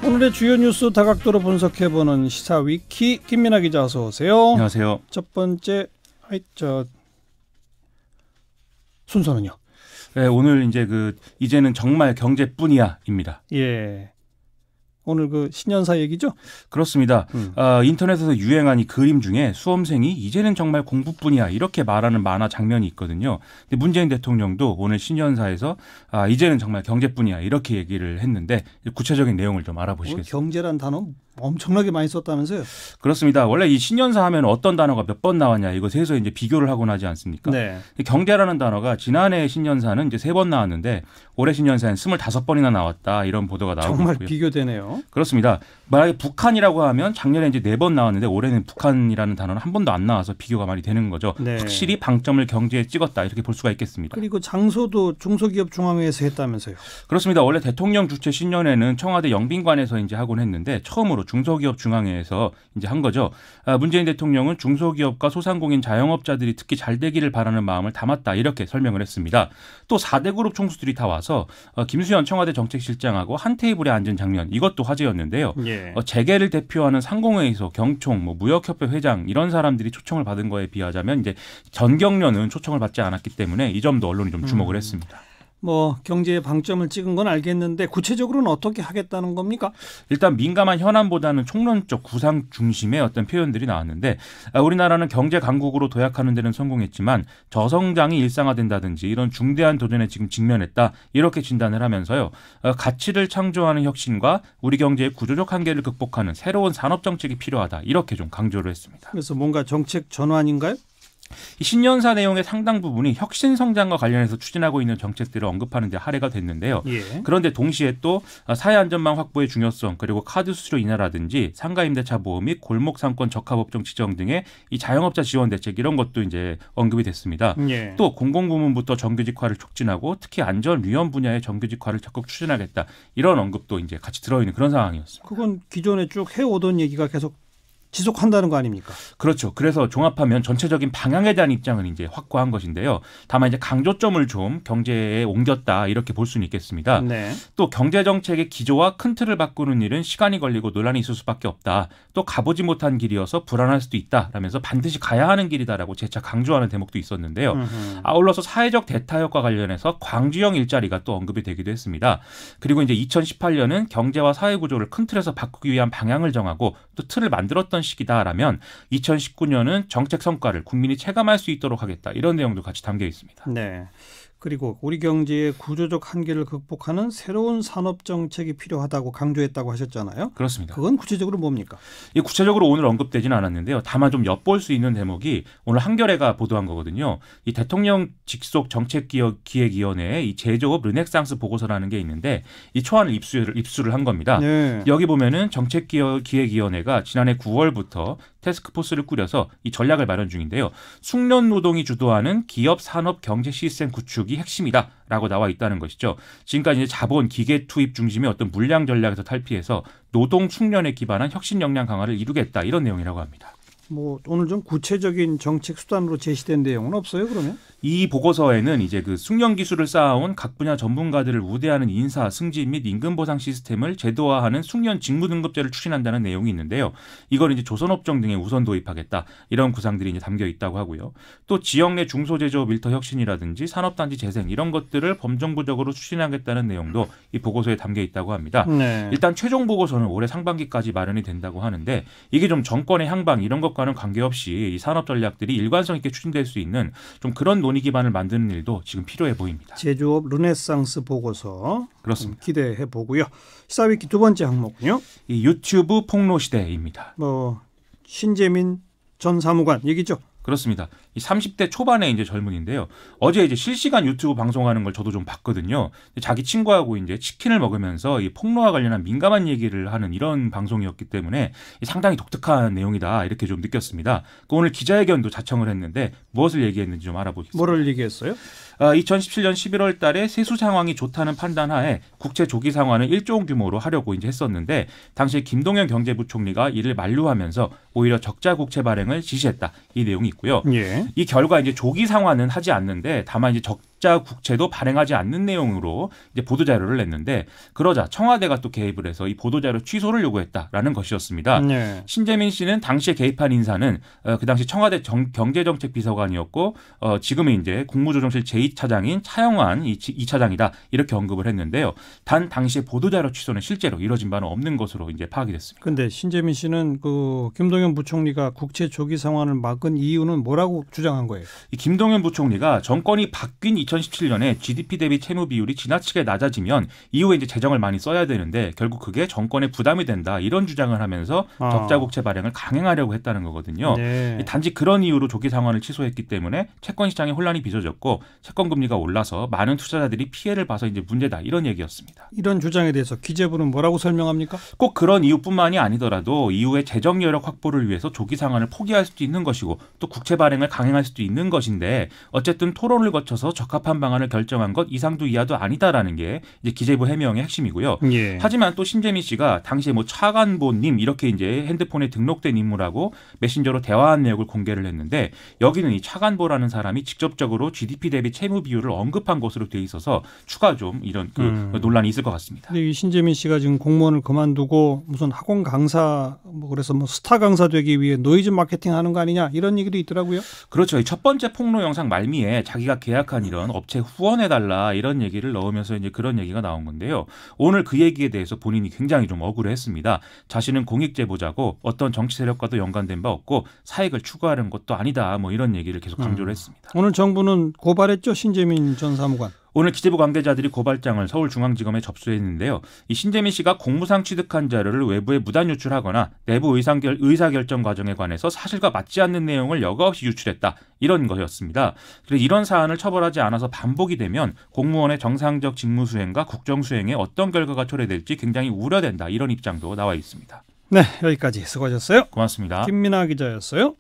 오늘의 주요 뉴스 다각도로 분석해보는 시사위키 김민하 기자 어서 오세요. 안녕하세요. 첫 번째 순서는요? 네, 오늘 이제는 정말 경제뿐이야입니다. 예. 오늘 신년사 얘기죠? 그렇습니다. 인터넷에서 유행한 이 그림 중에 수험생이 이제는 정말 공부뿐이야 이렇게 말하는 만화 장면이 있거든요. 근데 문재인 대통령도 오늘 신년사에서 이제는 정말 경제뿐이야 이렇게 얘기를 했는데 구체적인 내용을 좀 알아보시겠습니다. 경제란 단어 엄청나게 많이 썼다면서요? 그렇습니다. 원래 이 신년사 하면 어떤 단어가 몇 번 나왔냐 이거 세서 이제 비교를 하곤 하지 않습니까? 네. 경제라는 단어가 지난해 신년사는 이제 3번 나왔는데 올해 신년사는 25번이나 나왔다 이런 보도가 나오고 정말 있고요. 비교되네요. 그렇습니다. 만약에 북한이라고 하면 작년에 이제 4번 나왔는데 올해는 북한이라는 단어는 한 번도 안 나와서 비교가 많이 되는 거죠. 네. 확실히 방점을 경제에 찍었다 이렇게 볼 수가 있겠습니다. 그리고 장소도 중소기업중앙회에서 했다면서요? 그렇습니다. 원래 대통령 주최 신년회는 청와대 영빈관에서 이제 하곤 했는데 처음으로 중소기업중앙회에서 이제 한 거죠. 문재인 대통령은 중소기업과 소상공인 자영업자들이 특히 잘 되기를 바라는 마음을 담았다 이렇게 설명을 했습니다. 또 4대 그룹 총수들이 다 와서 김수현 청와대 정책실장하고 한 테이블에 앉은 장면 이것도 화제였는데요. 예. 재계를 대표하는 상공회의소, 경총, 무역협회 회장 이런 사람들이 초청을 받은 거에 비하자면 이제 전경련은 초청을 받지 않았기 때문에 이 점도 언론이 좀 주목을 했습니다. 경제에 방점을 찍은 건 알겠는데 구체적으로는 어떻게 하겠다는 겁니까? 일단 민감한 현안보다는 총론적 구상 중심의 어떤 표현들이 나왔는데 우리나라는 경제 강국으로 도약하는 데는 성공했지만 저성장이 일상화된다든지 이런 중대한 도전에 지금 직면했다 이렇게 진단을 하면서요. 가치를 창조하는 혁신과 우리 경제의 구조적 한계를 극복하는 새로운 산업 정책이 필요하다 이렇게 좀 강조를 했습니다. 그래서 뭔가 정책 전환인가요? 이 신년사 내용의 상당 부분이 혁신 성장과 관련해서 추진하고 있는 정책들을 언급하는 데 할애가 됐는데요. 예. 그런데 동시에 또 사회 안전망 확보의 중요성 그리고 카드 수수료 인하라든지 상가 임대차 보험 및 골목 상권 적합업종 지정 등의 이 자영업자 지원 대책 이런 것도 이제 언급이 됐습니다. 예. 또 공공부문부터 정규직화를 촉진하고 특히 안전 위험 분야의 정규직화를 적극 추진하겠다 이런 언급도 이제 같이 들어있는 그런 상황이었습니다. 그건 기존에 쭉 해오던 얘기가 계속 지속한다는 거 아닙니까? 그렇죠. 그래서 종합하면 전체적인 방향에 대한 입장은 이제 확고한 것인데요. 다만 이제 강조점을 좀 경제에 옮겼다 이렇게 볼 수는 있겠습니다. 네. 또 경제 정책의 기조와 큰 틀을 바꾸는 일은 시간이 걸리고 논란이 있을 수밖에 없다. 또 가보지 못한 길이어서 불안할 수도 있다라면서 반드시 가야 하는 길이다라고 재차 강조하는 대목도 있었는데요. 아울러서 사회적 대타협과 관련해서 광주형 일자리가 또 언급이 되기도 했습니다. 그리고 이제 2018년은 경제와 사회 구조를 큰 틀에서 바꾸기 위한 방향을 정하고 또 틀을 만들었던 시기다라면 2019년은 정책 성과를 국민이 체감할 수 있도록 하겠다. 이런 내용도 같이 담겨 있습니다. 네. 그리고 우리 경제의 구조적 한계를 극복하는 새로운 산업 정책이 필요하다고 강조했다고 하셨잖아요. 그렇습니다. 그건 구체적으로 뭡니까? 이 구체적으로 오늘 언급되지는 않았는데요. 다만 좀 엿볼 수 있는 대목이 오늘 한겨레가 보도한 거거든요. 이 대통령 직속 정책기획위원회의 이 제조업 르네상스 보고서라는 게 있는데 이 초안을 입수를 한 겁니다. 네. 여기 보면은 정책기획위원회가 지난해 9월부터 태스크포스를 꾸려서 이 전략을 마련 중인데요. 숙련 노동이 주도하는 기업 산업 경제 시스템 구축이 핵심이다라고 나와 있다는 것이죠. 지금까지 이제 자본 기계 투입 중심의 어떤 물량 전략에서 탈피해서 노동 숙련에 기반한 혁신 역량 강화를 이루겠다 이런 내용이라고 합니다. 오늘 좀 구체적인 정책 수단으로 제시된 내용은 없어요, 그러면? 이 보고서에는 이제 그 숙련 기술을 쌓아온 각 분야 전문가들을 우대하는 인사, 승진 및 임금 보상 시스템을 제도화하는 숙련 직무 등급제를 추진한다는 내용이 있는데요. 이걸 이제 조선업종 등에 우선 도입하겠다. 이런 구상들이 이제 담겨 있다고 하고요. 또 지역 내 중소제조업 일터 혁신이라든지 산업단지 재생 이런 것들을 범정부적으로 추진하겠다는 내용도 이 보고서에 담겨 있다고 합니다. 네. 일단 최종 보고서는 올해 상반기까지 마련이 된다고 하는데 이게 좀 정권의 향방 이런 것과는 관계없이 이 산업 전략들이 일관성 있게 추진될 수 있는 좀 그런 논의 기반을 만드는 일도 지금 필요해 보입니다. 제조업 르네상스 보고서 그렇습니다. 기대해 보고요. 시사위키 두 번째 항목은요. 이 유튜브 폭로 시대입니다. 신재민 전 사무관 얘기죠. 그렇습니다. 이 30대 초반의 이제 젊은인데요. 어제 이제 실시간 유튜브 방송하는 걸 저도 좀 봤거든요. 자기 친구하고 이제 치킨을 먹으면서 이 폭로와 관련한 민감한 얘기를 하는 이런 방송이었기 때문에 상당히 독특한 내용이다 이렇게 좀 느꼈습니다. 오늘 기자회견도 자청을 했는데 무엇을 얘기했는지 좀 알아보겠습니다. 뭐를 얘기했어요? 2017년 11월 달에 세수 상황이 좋다는 판단하에 국채 조기 상환을 1조 원 규모로 하려고 이제 했었는데 당시 김동연 경제부총리가 이를 만류하면서 오히려 적자 국채 발행을 지시했다. 이 내용이 있고요. 예. 이 결과 이제 조기 상환은 하지 않는데 다만 이제 적자 국채도 발행하지 않는 내용으로 이제 보도자료를 냈는데 그러자 청와대가 또 개입을 해서 이 보도자료 취소를 요구했다라는 것이었습니다. 네. 신재민 씨는 당시에 개입한 인사는 그 당시 청와대 경제정책비서관이었고 지금은 이제 국무조정실 제2차장인 차영환 이 차장이다 이렇게 언급을 했는데요. 단 당시에 보도자료 취소는 실제로 이뤄진 바는 없는 것으로 이제 파악이 됐습니다. 그런데 신재민 씨는 그 김동연 부총리가 국채 조기 상환을 막은 이유는 뭐라고 주장한 거예요? 이 김동연 부총리가 정권이 바뀐 2017년에 GDP 대비 채무 비율이 지나치게 낮아지면 이후에 이제 재정을 많이 써야 되는데 결국 그게 정권에 부담이 된다 이런 주장을 하면서 적자 국채 발행을 강행하려고 했다는 거거든요. 네. 단지 그런 이유로 조기 상환을 취소했기 때문에 채권 시장에 혼란이 빚어졌고 채권 금리가 올라서 많은 투자자들이 피해를 봐서 이제 문제다 이런 얘기였습니다. 이런 주장에 대해서 기재부는 뭐라고 설명합니까? 꼭 그런 이유뿐만이 아니더라도 이후에 재정 여력 확보를 위해서 조기 상환을 포기할 수도 있는 것이고 또 국채 발행을 강행할 수도 있는 것인데 어쨌든 토론을 거쳐서 적합한 방안을 결정한 것 이상도 이하도 아니다라는 게 이제 기재부 해명의 핵심이고요. 예. 하지만 또 신재민 씨가 당시에 뭐 차관보님 이렇게 이제 핸드폰에 등록된 인물하고 메신저로 대화한 내역을 공개를 했는데 여기는 이 차관보라는 사람이 직접적으로 GDP 대비 채무 비율을 언급한 것으로 돼 있어서 추가 좀 이런 논란이 있을 것 같습니다. 근데 이 신재민 씨가 지금 공무원을 그만두고 무슨 학원 강사 뭐 그래서 뭐 스타 강사 되기 위해 노이즈 마케팅 하는 거 아니냐 이런 얘기도 있더라고요. 그렇죠. 첫 번째 폭로 영상 말미에 자기가 계약한 이런 업체 후원해달라 이런 얘기를 넣으면서 이제 그런 얘기가 나온 건데요. 오늘 그 얘기에 대해서 본인이 굉장히 좀 억울해했습니다. 자신은 공익 제보자고 어떤 정치 세력과도 연관된 바 없고 사익을 추구하는 것도 아니다. 뭐 이런 얘기를 계속 강조를 했습니다. 오늘 정부는 고발했죠, 신재민 전 사무관. 오늘 기재부 관계자들이 고발장을 서울중앙지검에 접수했는데요. 이 신재민 씨가 공무상 취득한 자료를 외부에 무단 유출하거나 내부 의사결정 과정에 관해서 사실과 맞지 않는 내용을 여과 없이 유출했다. 이런 거였습니다. 그래서 이런 사안을 처벌하지 않아서 반복이 되면 공무원의 정상적 직무 수행과 국정 수행에 어떤 결과가 초래될지 굉장히 우려된다. 이런 입장도 나와 있습니다. 네, 여기까지 수고하셨어요. 고맙습니다. 김민아 기자였어요.